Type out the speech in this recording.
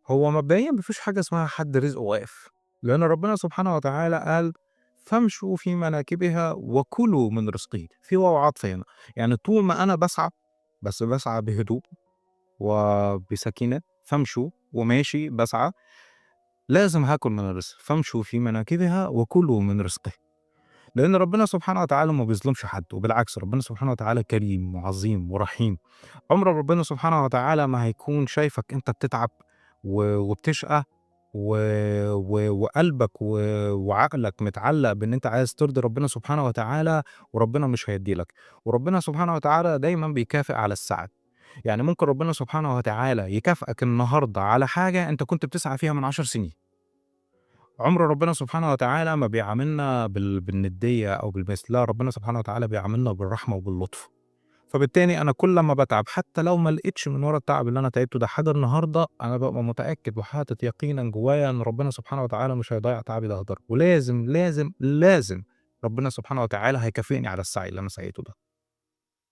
هو مبدئيًا ما فيش حاجة اسمها حد رزقه واقف، لأن ربنا سبحانه وتعالى قال: "فامشوا في مناكبها وكلوا من رزقه." في واو عطف هنا، يعني طول ما أنا باسعى، بس باسعى بهدوء وبسكينة، فامشوا وماشي باسعى، لازم هاكل من الرزق، فامشوا في مناكبها وكلوا من رزقه. لأن ربنا سبحانه وتعالى ما بيظلمش حد، وبالعكس ربنا سبحانه وتعالى كريم وعظيم ورحيم. عمر ربنا سبحانه وتعالى ما هيكون شايفك أنت بتتعب وبتشقى و وقلبك وعقلك متعلق بإن أنت عايز ترضي ربنا سبحانه وتعالى، وربنا مش هيدّي لك. وربنا سبحانه وتعالى دايمًا بيكافئ على السعي. يعني ممكن ربنا سبحانه وتعالى يكافئك النهارده على حاجة أنت كنت بتسعى فيها من 10 سنين. عمر ربنا سبحانه وتعالى ما بيعاملنا بالندية أو بالمثل، لا ربنا سبحانه وتعالى بيعاملنا بالرحمة وباللطف. فبالتالي أنا كل أمّا باتعب حتى لو ما لقيتش من ورا التعب اللي أنا تعبته ده حاجة النهارده، أنا بابقى متأكد وحاطط يقينًا جوايا إن ربنا سبحانه وتعالى مش هيضيّع تعبي ده هدر، ولازم، لازم، لازم ربنا سبحانه وتعالى هيكافئني على السعي اللي أنا سعيته ده.